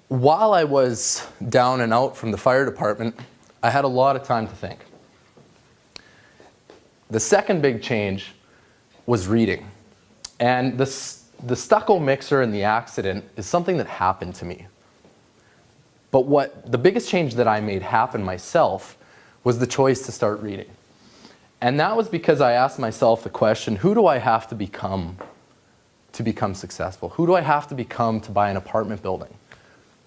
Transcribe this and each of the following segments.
while I was down and out from the fire department, I had a lot of time to think. The second big change was reading. And the stucco mixer and the accident is something that happened to me. But the biggest change that I made happen myself was the choice to start reading. And that was because I asked myself the question, who do I have to become successful? Who do I have to become to buy an apartment building?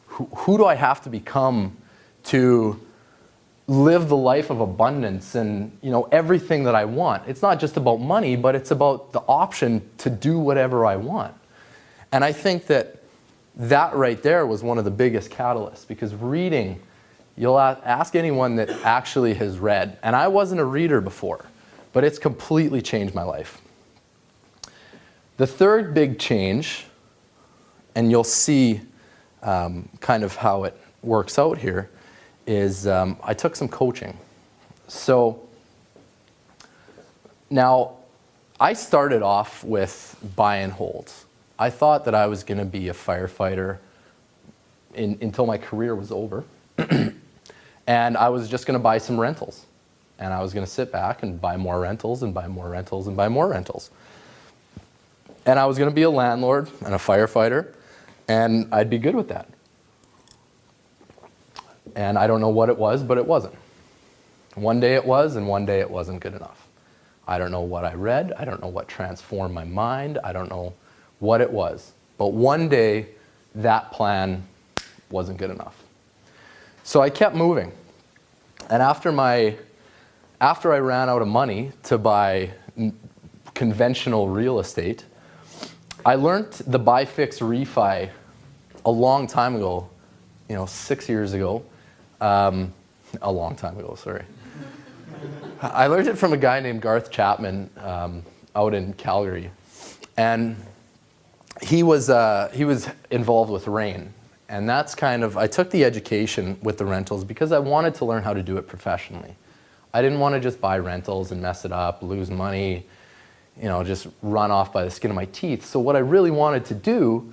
Who do I have to become to live the life of abundance and everything that I want? It's not just about money, but it's about the option to do whatever I want. And I think that right there was one of the biggest catalysts, because reading, you'll ask anyone that actually has read, and I wasn't a reader before, but it's completely changed my life. The third big change, and you'll see kind of how it works out here, is I took some coaching. So now I started off with buy and holds. I thought that I was going to be a firefighter until my career was over. And I was just going to buy some rentals. And I was going to sit back and buy more rentals and buy more rentals and buy more rentals. And I was going to be a landlord and a firefighter, and I'd be good with that. And I don't know what it was, but it wasn't. One day it was, and one day it wasn't good enough. I don't know what I read. I don't know what transformed my mind. I don't know what it was. But one day, that plan wasn't good enough. So I kept moving. And after I ran out of money to buy conventional real estate, I learned the buy, fix, refi a long time ago, 6 years ago. A long time ago, sorry. I learned it from a guy named Garth Chapman out in Calgary. And he was involved with REI. And that's I took the education with the rentals because I wanted to learn how to do it professionally. I didn't want to just buy rentals and mess it up, lose money, just run off by the skin of my teeth. So what I really wanted to do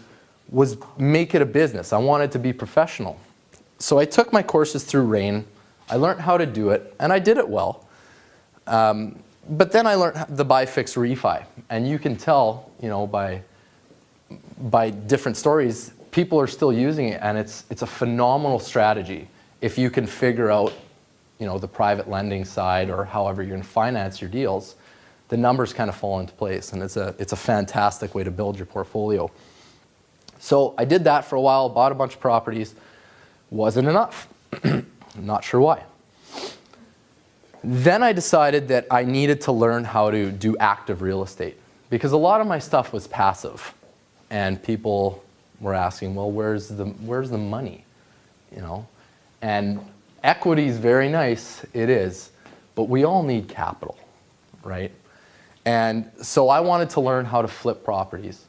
was make it a business. I wanted to be professional. So I took my courses through REI. I learned how to do it, and I did it well. But then I learned the buy, fix, refi. And you can tell, by different stories, people are still using it, and it's a phenomenal strategy if you can figure out, the private lending side or however you're going to finance your deals. The numbers kind of fall into place, and it's a fantastic way to build your portfolio. So I did that for a while, bought a bunch of properties. Wasn't enough. I'm not sure why. Then I decided that I needed to learn how to do active real estate, because a lot of my stuff was passive, and people were asking, well, where's the money? And equity is very nice, it is, but we all need capital, right? And so I wanted to learn how to flip properties.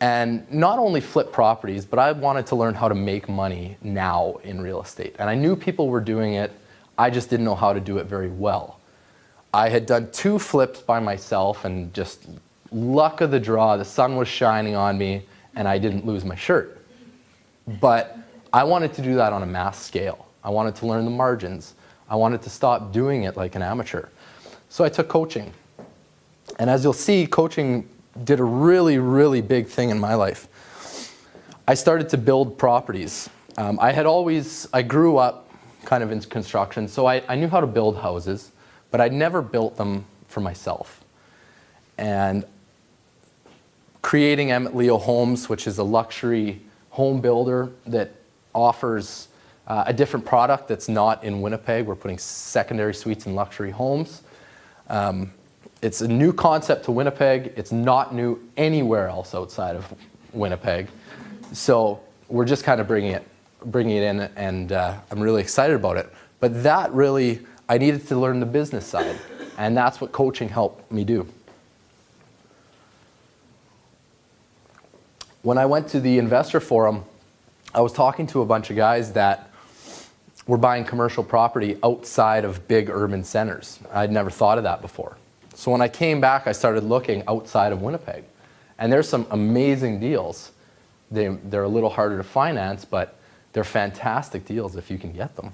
And not only flip properties, but I wanted to learn how to make money now in real estate. And I knew people were doing it, I just didn't know how to do it very well. I had done 2 flips by myself, and just luck of the draw, the sun was shining on me, and I didn't lose my shirt. But I wanted to do that on a mass scale. I wanted to learn the margins. I wanted to stop doing it like an amateur. So I took coaching. And as you'll see, coaching did a really, really big thing in my life. I started to build properties. I grew up kind of in construction, so I knew how to build houses, but I'd never built them for myself. And creating Emmett Leo Homes, which is a luxury home builder that offers a different product that's not in Winnipeg. We're putting secondary suites in luxury homes. It's a new concept to Winnipeg. It's not new anywhere else outside of Winnipeg. So we're just kind of bringing it in, and I'm really excited about it. But that really, I needed to learn the business side, and that's what coaching helped me do. When I went to the investor forum, I was talking to a bunch of guys that were buying commercial property outside of big urban centers. I'd never thought of that before. So when I came back, I started looking outside of Winnipeg. And there's some amazing deals. They're a little harder to finance, but They're fantastic deals if you can get them.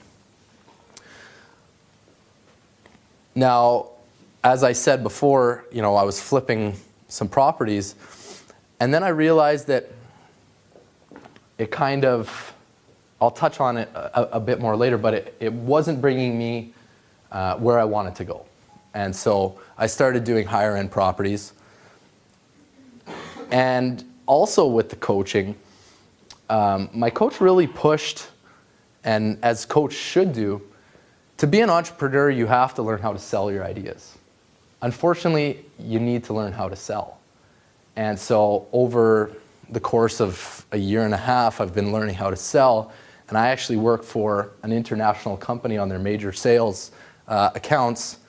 Now, as I said before, I was flipping some properties, and then I realized that it kind of, I'll touch on it a bit more later, but it wasn't bringing me where I wanted to go. And so I started doing higher end properties. And also with the coaching, my coach really pushed, and as coach should do, to be an entrepreneur, you have to learn how to sell your ideas. Unfortunately, you need to learn how to sell. And so over the course of a year and a half, I've been learning how to sell. And I actually work for an international company on their major sales accounts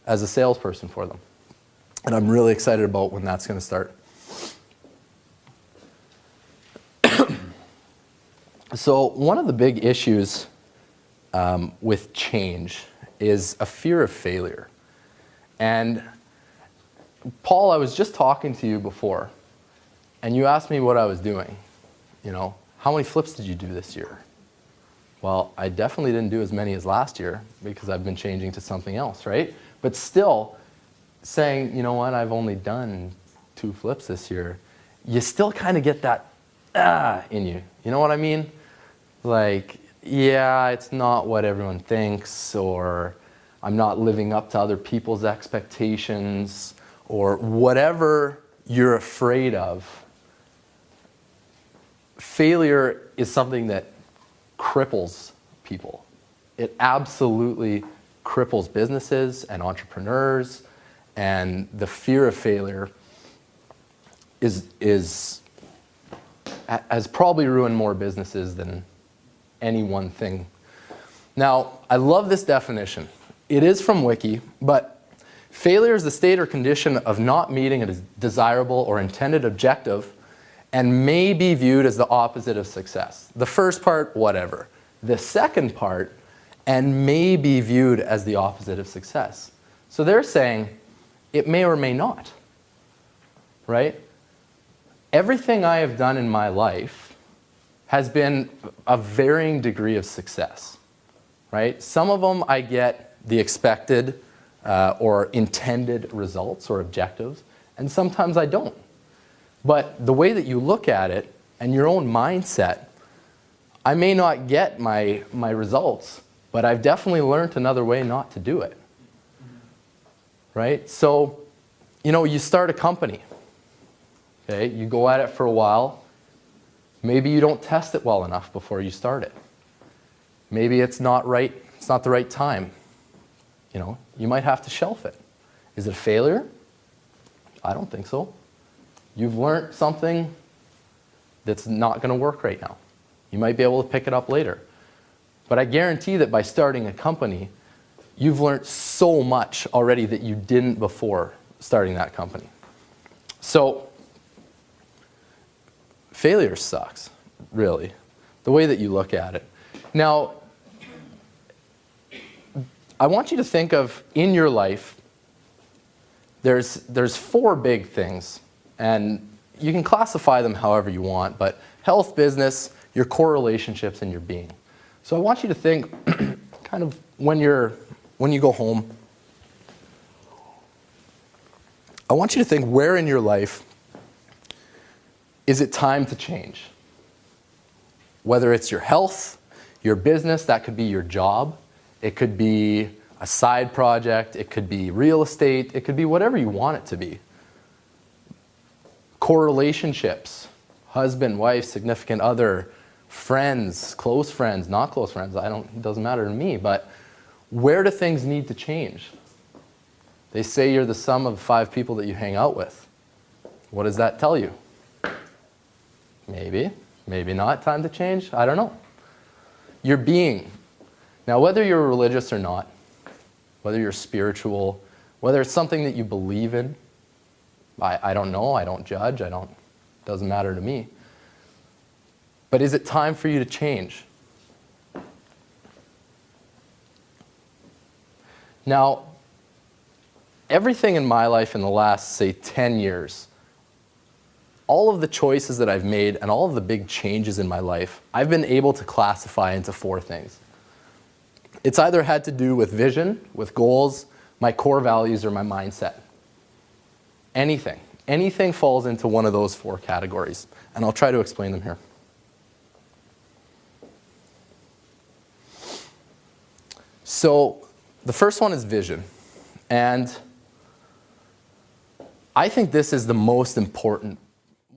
as a salesperson for them. And I'm really excited about when that's going to start. So one of the big issues with change is a fear of failure. And Paul, I was just talking to you before, and you asked me what I was doing. How many flips did you do this year? Well, I definitely didn't do as many as last year because I've been changing to something else, right? But still, saying, you know what, I've only done 2 flips this year, you still kind of get that in you. You know what I mean? Like, yeah, it's not what everyone thinks, or I'm not living up to other people's expectations, or whatever you're afraid of. Failure is something that cripples people. It absolutely cripples businesses and entrepreneurs, and the fear of failure has probably ruined more businesses than any one thing. Now, I love this definition. It is from Wiki, but failure is the state or condition of not meeting a desirable or intended objective and may be viewed as the opposite of success. The first part, whatever. The second part, and may be viewed as the opposite of success. So they're saying it may or may not, right? Everything I have done in my life has been a varying degree of success, right? Some of them I get the expected or intended results or objectives, and sometimes I don't. But the way that you look at it and your own mindset, I may not get my results, but I've definitely learned another way not to do it, right? So, you start a company, okay? You go at it for a while. Maybe you don't test it well enough before you start it. Maybe it's not right. It's not the right time. You might have to shelf it. Is it a failure? I don't think so. You've learned something that's not going to work right now. You might be able to pick it up later. But I guarantee that by starting a company, you've learned so much already that you didn't before starting that company. So, failure sucks, really, the way that you look at it. Now, I want you to think of, in your life, there's 4 big things, and you can classify them however you want, but health, business, your core relationships, and your being. So I want you to think kind of when you go home, I want you to think, where in your life is it time to change? Whether it's your health, your business, that could be your job, it could be a side project, it could be real estate, it could be whatever you want it to be. Core relationships, husband, wife, significant other, friends, close friends, not close friends, it doesn't matter to me, but where do things need to change? They say you're the sum of 5 people that you hang out with. What does that tell you? Maybe, maybe not time to change, I don't know. Your being. Now, whether you're religious or not, whether you're spiritual, whether it's something that you believe in, I don't know, I don't judge, doesn't matter to me. But is it time for you to change? Now, everything in my life in the last, say, 10 years all of the choices that I've made and all of the big changes in my life, I've been able to classify into 4 things. It's either had to do with vision, with goals, my core values, or my mindset. Anything. Anything falls into one of those 4 categories. And I'll try to explain them here. So the first one is vision. And I think this is the most important